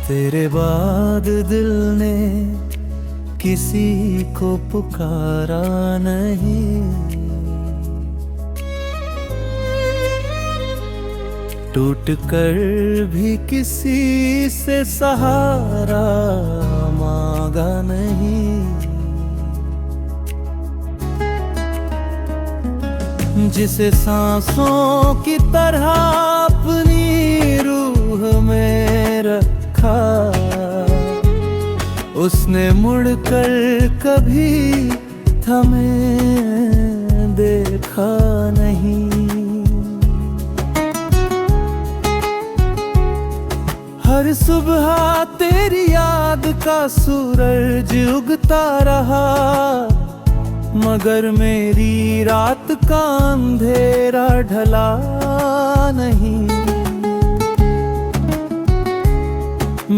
तेरे बाद दिल ने किसी को पुकारा नहीं, टूट कर भी किसी से सहारा मांगा नहीं। जिसे सांसों की तरह अपनी रूह में रखा, उसने मुड़कर कभी हमें देखा नहीं। हर सुबह तेरी याद का सूरज उगता रहा, मगर मेरी रात का अंधेरा ढला नहीं।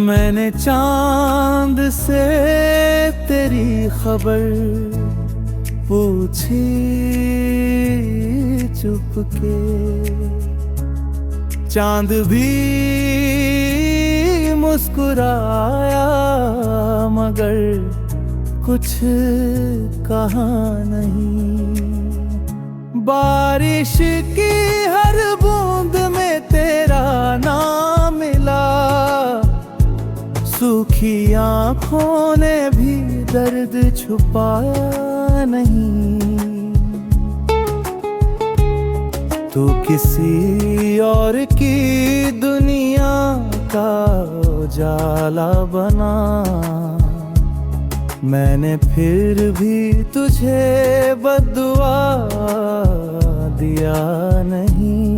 मैंने चांद से तेरी खबर पूछी चुपके, चांद भी मुस्कुराया मगर कुछ कहा नहीं। बारिश की हर बूंद में तेरा नाम मिला, सूखी आँखों ने भी दर्द छुपाया नहीं। तू किसी और की दुनिया का उजाला बना, मैंने फिर भी तुझे बद्दुआ दिया नहीं।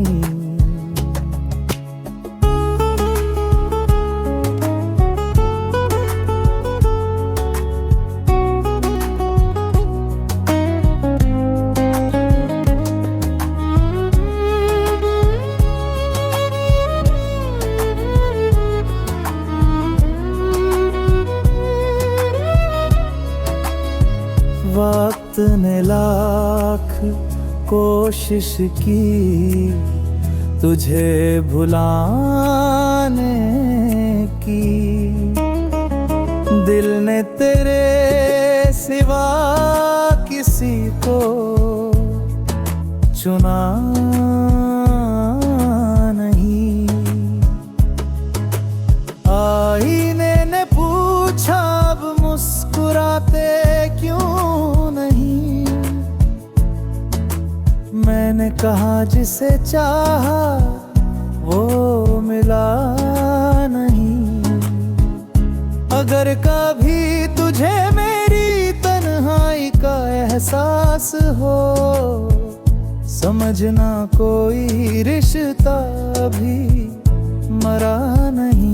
वक्त ने लाख कोशिश की तुझे भुलाने की, दिल ने तेरे सिवा किसी को चुना नहीं। आईने ने पूछा अब मुस्कुराते क्यों नहीं, मैंने कहा जिसे चाहा वो मिला नहीं। अगर कभी तुझे मेरी तन्हाई का एहसास हो, समझना कोई रिश्ता भी मरा नहीं।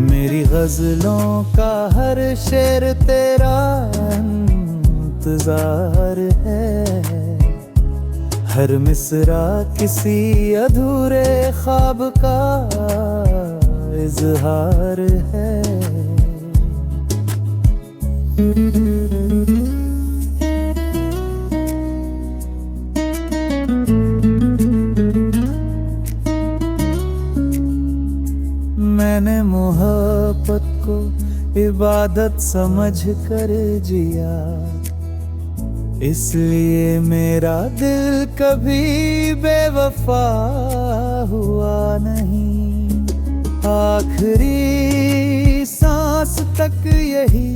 मेरी गजलों का हर शेर तेरा इंतजार है, हर मिसरा किसी अधूरे ख्वाब का इजहार है। मैंने मोहब्बत को इबादत समझ कर जिया, इसलिए मेरा दिल कभी बेवफा हुआ नहीं। आखिरी सांस तक यही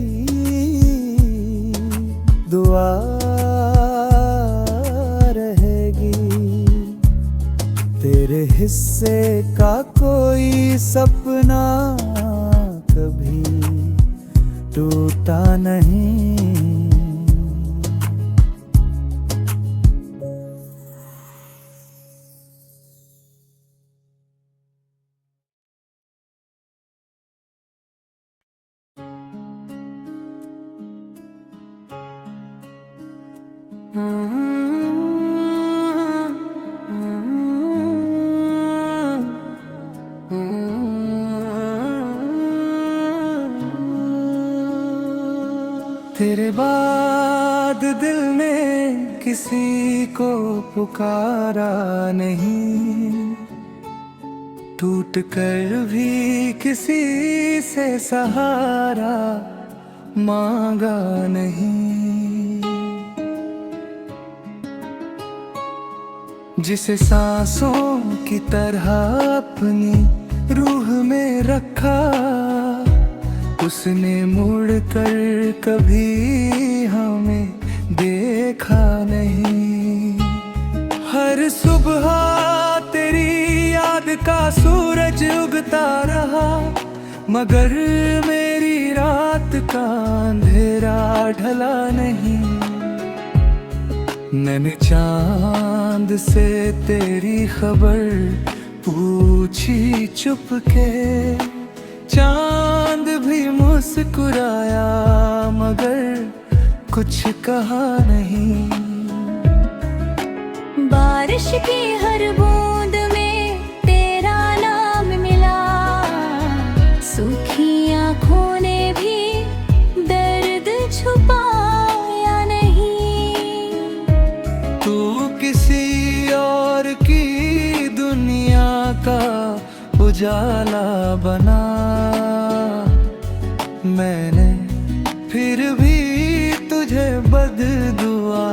दुआ रहेगी, तेरे हिस्से का कोई सपना कभी टूटा नहीं। तेरे बाद दिल ने किसी को पुकारा नहीं, टूट कर भी किसी से सहारा मांगा नहीं, जिसे सांसों की तरह अपनी रूह में रखा, उसने मुड़ कर कभी हमें देखा नहीं। हर सुबह तेरी याद का सूरज उगता रहा, मगर मेरी रात का अंधेरा ढला नहीं। मैंने चांद से तेरी खबर पूछी चुपके, चांद भी मुस्कुराया मगर कुछ कहा नहीं। बारिश की हर बूंद में तेरा नाम मिला, सूखी आँखों ने भी दर्द छुपाया नहीं। तू किसी और की दुनिया का उजाला बना, मैंने फिर भी तुझे बददुआ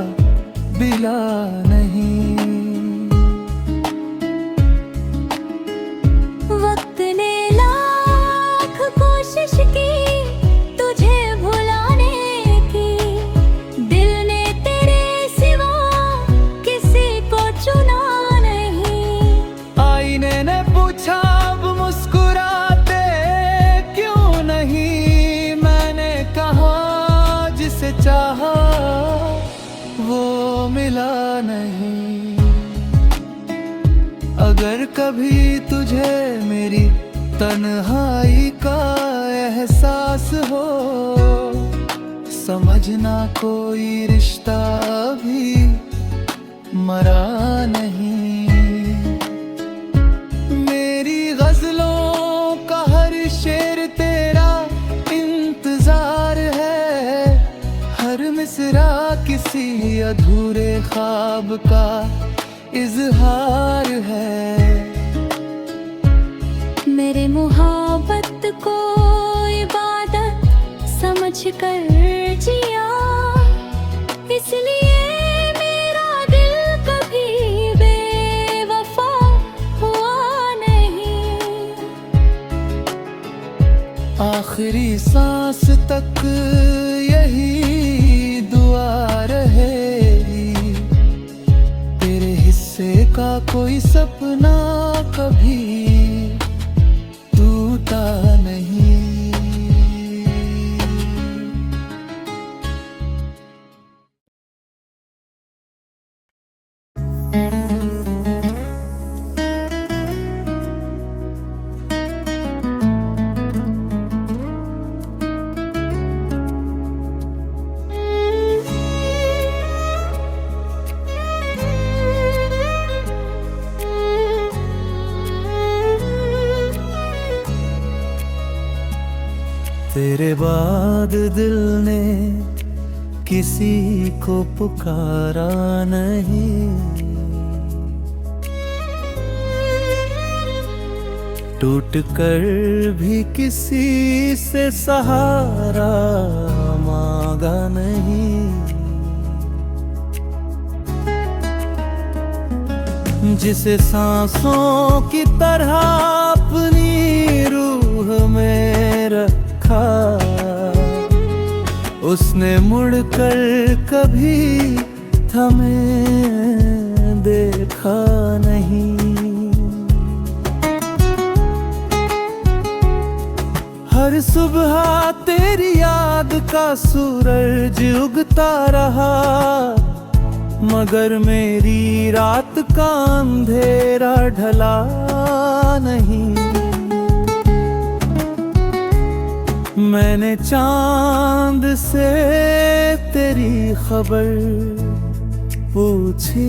मिला नहीं। वक्त ने लाख कोशिश की तुझे भुलाने की, दिल ने तेरे सिवा किसी को चुना नहीं। आईने ने पूछा अब मुस्कुराते क्यों नहीं, मैंने कहा जिसे चाहा वो मिला नहीं। अगर कभी तुझे मेरी तन्हाई का एहसास हो, समझना कोई रिश्ता भी मरा नहीं। मेरी गजलों का हर शेर तेरा इंतजार है, हर मिसरा किसी अधूरे ख्वाब का इजहार है। मेरे मोहब्बत को इबादत समझ कर जिया, इसलिए मेरा दिल कभी बेवफा हुआ नहीं। आखिरी सांस तक यही दुआ रहेगी, तेरे हिस्से का कोई सपना कभी टूटा नहीं। तेरे बाद दिल ने किसी को पुकारा नहीं, टूट कर भी किसी से सहारा मांगा नहीं। जिसे सांसों की तरह अपनी रूह में रखा, उसने मुड़कर कभी हमें देखा नहीं। हर सुबह तेरी याद का सूरज उगता रहा, मगर मेरी रात का अंधेरा ढला नहीं। मैंने चांद से तेरी खबर पूछी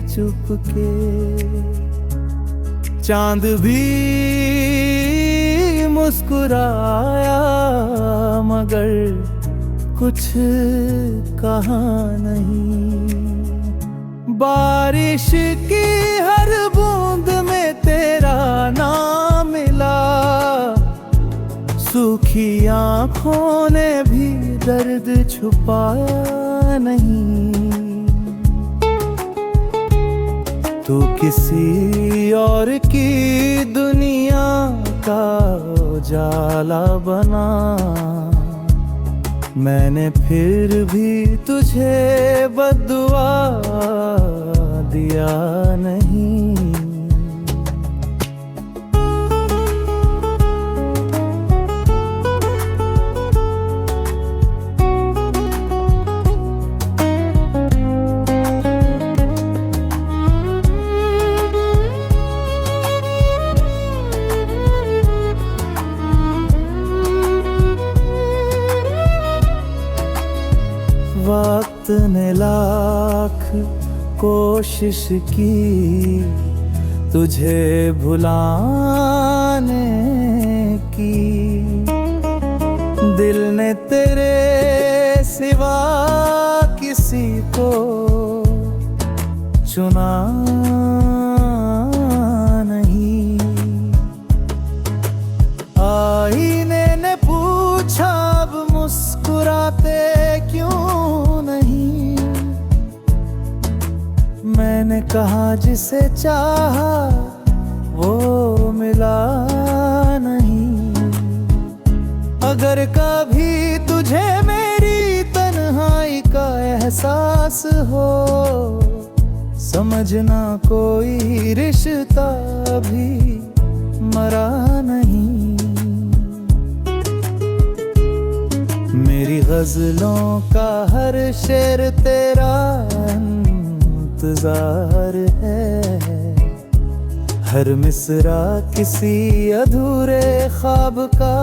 चुपके, चांद भी मुस्कुराया मगर कुछ कहा नहीं। बारिश की हर बूंद में मेरा ना मिला, सूखी आंखों ने भी दर्द छुपाया नहीं। तू किसी और की दुनिया का उजाला बना, मैंने फिर भी तुझे बद्दुआ दिया नहीं। वक्त ने लाख कोशिश की तुझे भुलाने की, दिल ने तेरे सिवा किसी को चुना नहीं। आईने ने पूछा अब मुस्कुराते क्यों नहीं, मैंने कहा जिसे चाहा वो मिला नहीं। अगर कभी तुझे मेरी तन्हाई का एहसास हो, समझना कोई रिश्ता भी मरा नहीं। मेरी गजलों का हर शेर तेरा इंतजार है, हर मिसरा किसी अधूरे ख्वाब का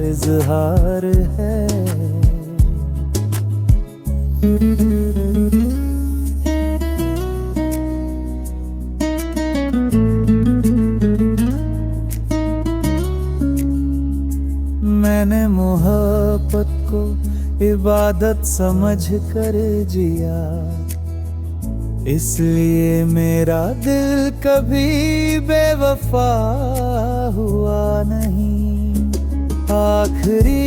इजहार है। मैंने मोहब्बत को इबादत समझ कर जिया, इसलिए मेरा दिल कभी बेवफा हुआ नहीं। आखिरी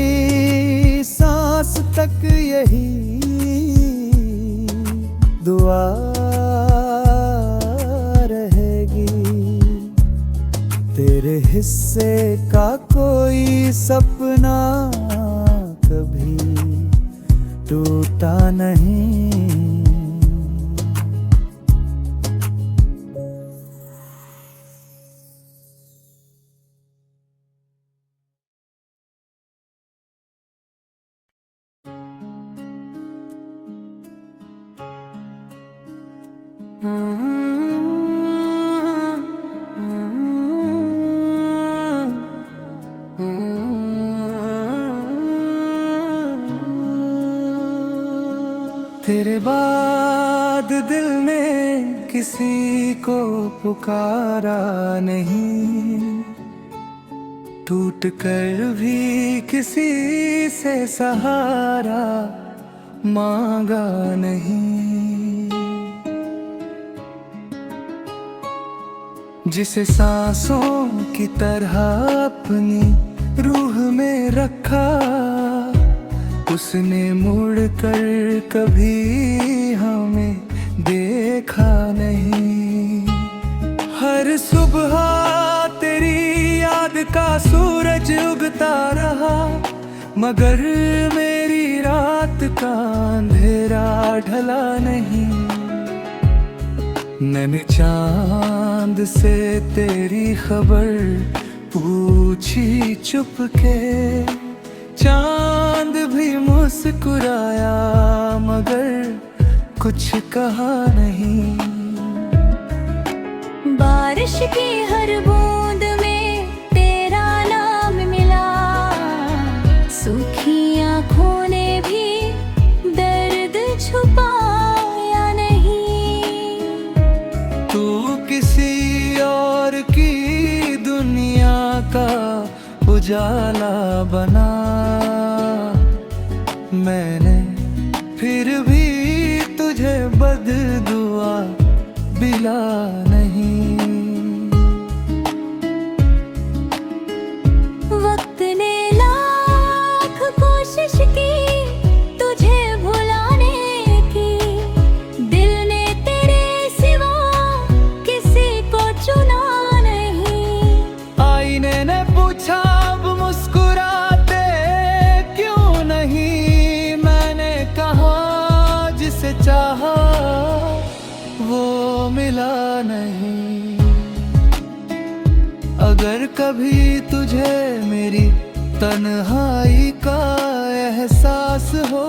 सांस तक यही दुआ रहेगी, तेरे हिस्से का कोई सपना कभी टूटा नहीं। तेरे बाद दिल ने किसी को पुकारा नहीं, टूट कर भी किसी से सहारा मांगा नहीं। जिसे सांसों की तरह अपनी रूह में रखा, उसने मुड़ कर कभी हमें देखा नहीं। हर सुबह तेरी याद का सूरज उगता रहा, मगर मेरी रात का अंधेरा ढला नहीं। मैंने चांद से तेरी खबर पूछी चुपके, चांद भी मुस्कुराया मगर कुछ कहा नहीं। बारिश की हर बूंद में तेरा नाम मिला, सूखी आँखों ने भी दर्द छुपाया नहीं। तू किसी और की दुनिया का उजाला बना, मैंने फिर भी तुझे बद्दुआ दिला नहीं। नहीं। अगर कभी तुझे मेरी तन्हाई का एहसास हो,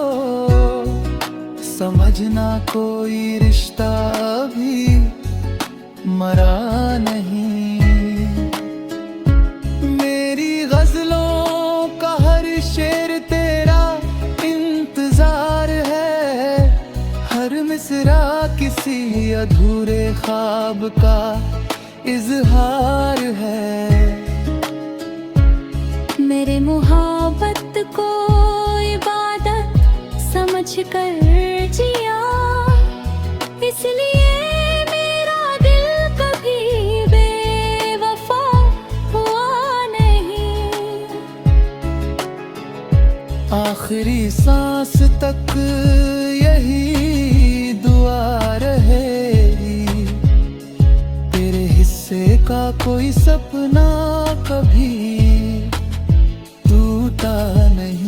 समझना कोई रिश्ता भी मरा नहीं। मेरी गजलों का हर शेर तेरा इंतजार है, हर मिसरा किसी अधूरे ख्वाब का इजहार है। मेरे मोहब्बत को इबादत समझ कर जिया, इसलिए मेरा दिल कभी बेवफा हुआ नहीं। आखिरी सांस तक यही दुआ रहेगी, तेरे हिस्से का कोई सपना कभी टूटा नहीं।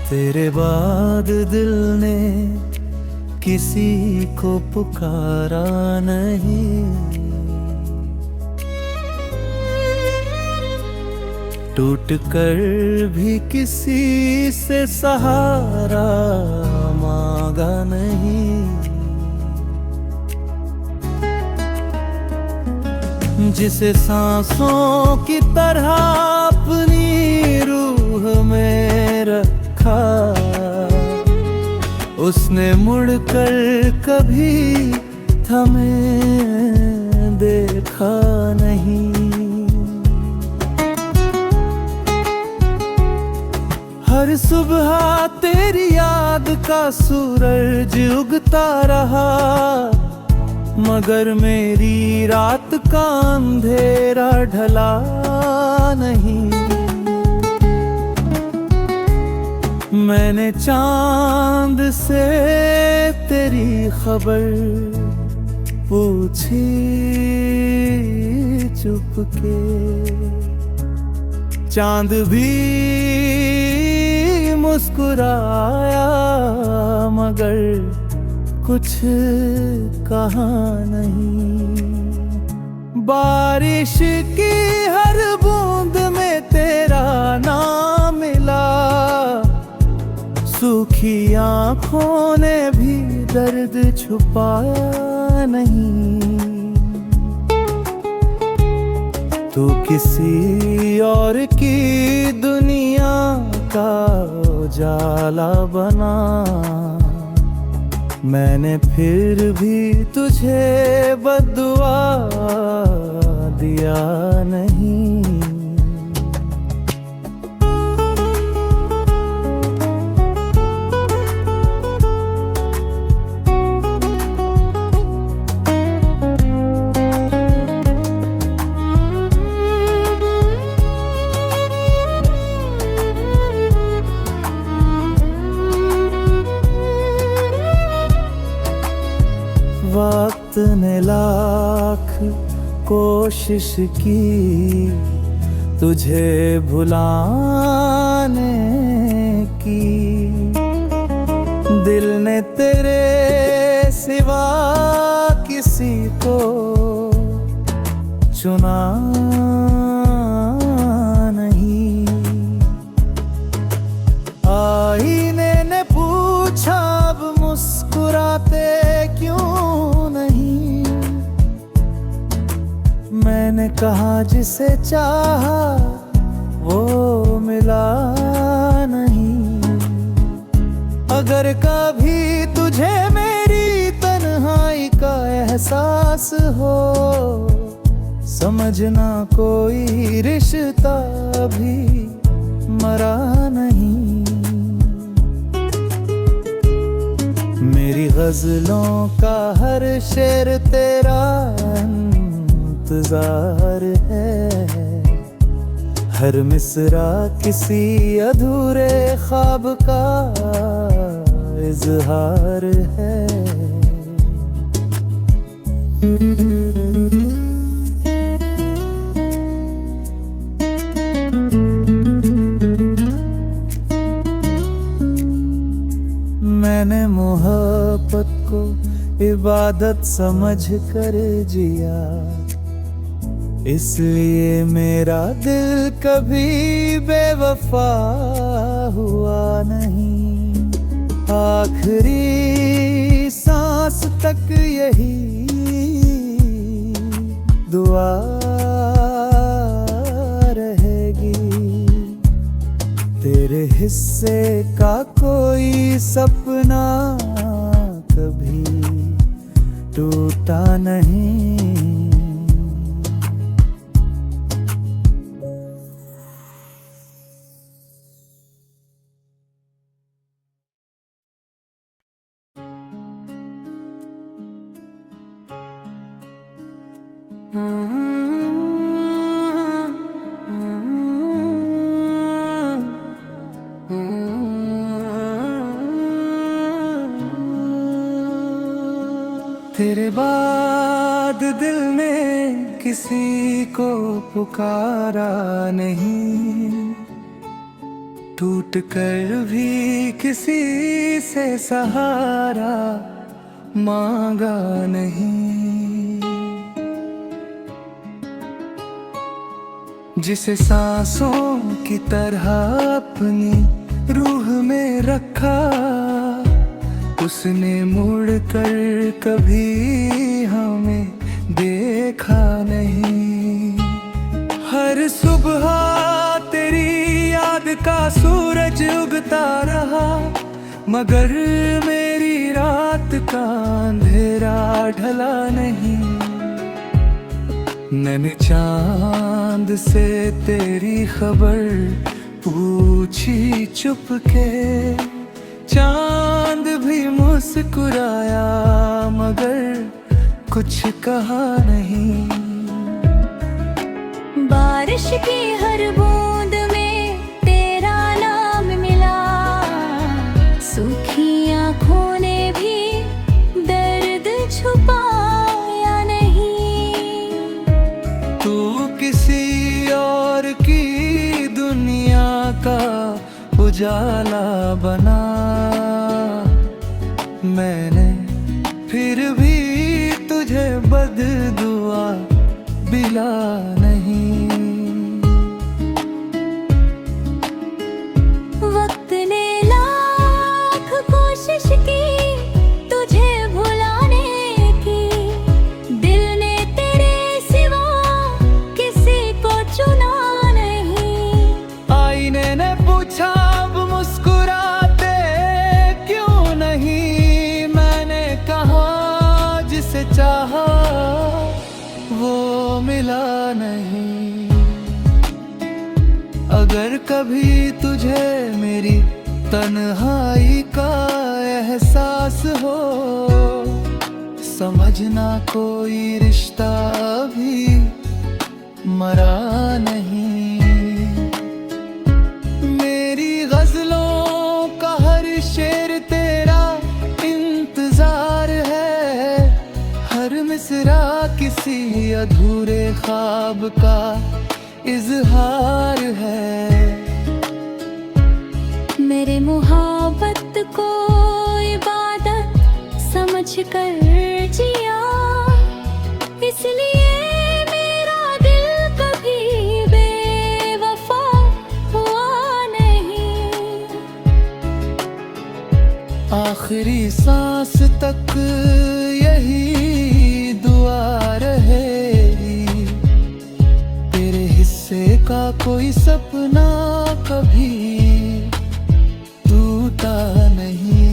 तेरे बाद दिल ने किसी को पुकारा नहीं, टूट कर भी किसी से सहारा मांगा नहीं। जिसे सांसों की तरह अपनी रूह में रखा, उसने मुड़कर कभी हमें देखा नहीं। हर सुबह तेरी याद का सूरज उगता रहा, मगर मेरी रात का अंधेरा ढला नहीं। मैंने चांद से तेरी खबर पूछी चुपके, चांद भी मुस्कुराया मगर कुछ कहा नहीं। बारिश की हर बूंद में तेरा नाम मिला, सूखी आँखों ने भी दर्द छुपाया नहीं। तू किसी और की दुनिया का उजाला बना, मैंने फिर भी तुझे बद्दुआ दिया नहीं। वक्त ने लाख कोशिश की तुझे भुलाने की, दिल ने तेरे सिवा किसी को चुना नहीं। आईने ने पूछा अब मुस्कुराते क्यों नहीं, मैंने कहा जिसे चाहा वो मिला नहीं। अगर कभी तुझे मेरी तन्हाई का एहसास हो, समझना कोई रिश्ता भी मरा नहीं। मेरी गजलों का हर शेर तेरा इंतजार है, हर मिसरा किसी अधूरे ख्वाब का इजहार है। मैंने मोहब्बत को इबादत समझ कर जिया, इसलिए मेरा दिल कभी बेवफा हुआ नहीं। आखिरी सांस तक यही दुआ रहेगी, तेरे हिस्से का कोई सपना कभी टूटा नहीं। तेरे बाद दिल ने किसी को पुकारा नहीं, टूट कर भी किसी से सहारा मांगा नहीं। जिसे सांसों की तरह अपनी रूह में रखा, उसने मुड़ कर कभी हमें देखा नहीं। हर सुबह तेरी याद का सूरज उगता रहा, मगर मेरी रात का अंधेरा ढला नहीं। मैंने चांद से तेरी खबर पूछी चुपके, चांद भी मुस्कुराया मगर कुछ कहा नहीं। बारिश की हर बूंद में तेरा नाम मिला, सूखी आँखों ने भी दर्द छुपाया नहीं। तू किसी और की दुनिया का उजाला बना, मैंने फिर भी तुझे बददुआ बिला नहीं। वक्त ने लाख कोशिश की तुझे भुलाने की, दिल ने तेरे सिवा किसी को चुना नहीं। आईने ने पूछा अब मुस्कुराते क्यों नहीं, मैंने कहा जिसे चाहा वो मिला नहीं। अगर कभी तुझे मेरी तन्हाई का एहसास हो, समझना कोई रिश्ता भी मरा नहीं। मेरी गजलों का हर शेर तेरा इंतजार है, हर मिसरा किसी अधूरे ख्वाब का इजहार है। मेरे मोहब्बत को इबादत समझ कर जिया, इसलिए मेरा दिल कभी बेवफा हुआ नहीं। आखिरी सांस तक यही दुआ रहेगी, तेरे हिस्से का कोई सपना कभी टूटा नहीं।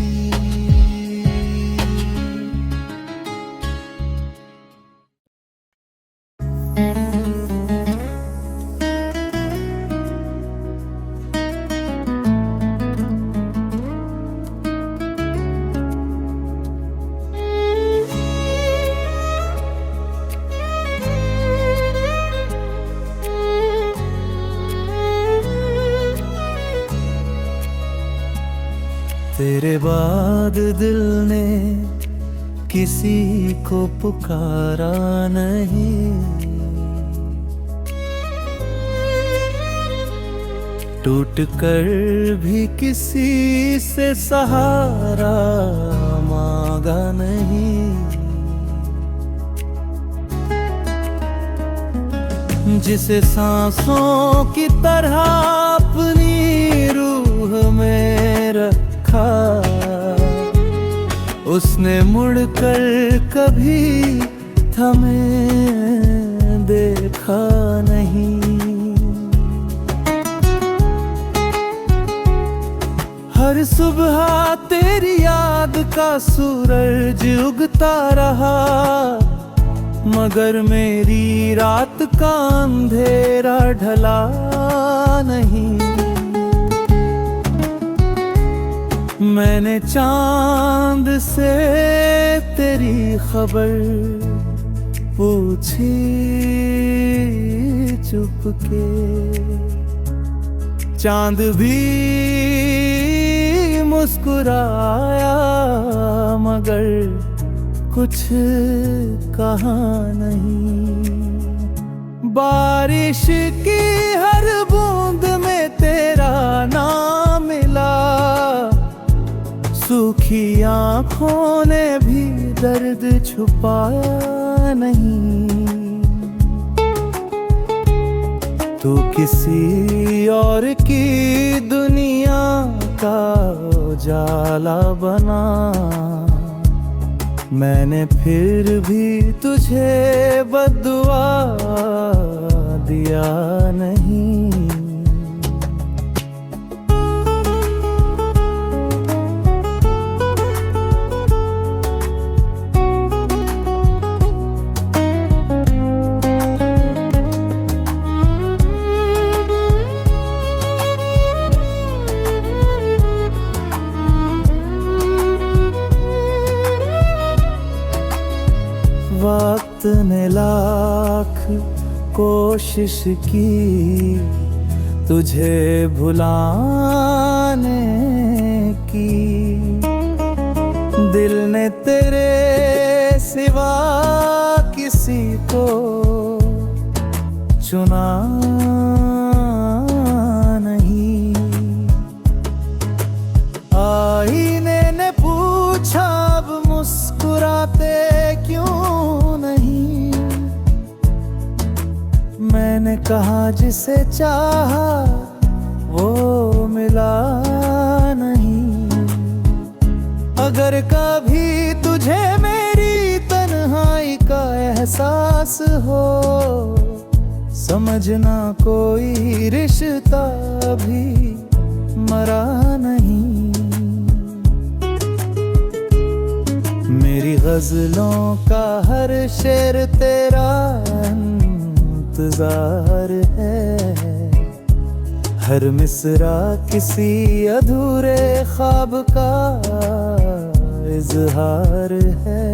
तेरे बाद दिल ने किसी को पुकारा नहीं, टूट कर भी किसी से सहारा मांगा नहीं। जिसे सांसों की तरह अपनी रूह में रखा, उसने मुड़कर कभी हमें देखा नहीं। हर सुबह तेरी याद का सूरज उगता रहा, मगर मेरी रात का अंधेरा ढला नहीं। मैंने चांद से तेरी खबर पूछी चुपके, चांद भी मुस्कुराया मगर कुछ कहा नहीं। बारिश की हर बूंद में तेरा नाम मिला, सूखी आँखों ने भी दर्द छुपाया नहीं। तू किसी और की दुनिया का उजाला बना, मैंने फिर भी तुझे बद्दुआ दिया नहीं। वक्त ने लाख कोशिश की तुझे भुलाने की, दिल ने तेरे सिवा किसी को चुना नहीं। आईने ने पूछा अब मुस्कुराते क्यों नहीं, मैंने कहा जिसे चाहा वो मिला नहीं। अगर कभी तुझे मेरी तन्हाई का एहसास हो, समझना कोई रिश्ता भी मरा नहीं। मेरी गजलों का हर शेर तेरा इंतजार है, हर मिसरा किसी अधूरे ख्वाब का इजहार है।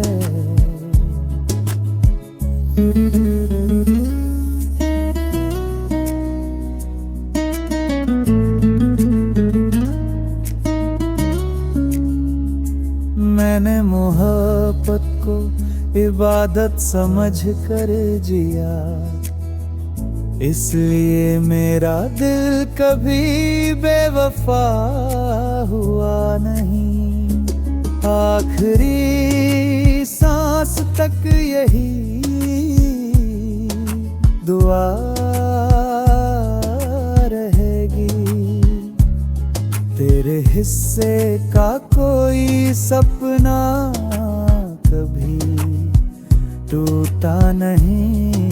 मैंने मोहब्बत को इबादत समझ कर जिया, इसलिए मेरा दिल कभी बेवफा हुआ नहीं। आखिरी सांस तक यही दुआ रहेगी, तेरे हिस्से का कोई सपना कभी टूटा नहीं।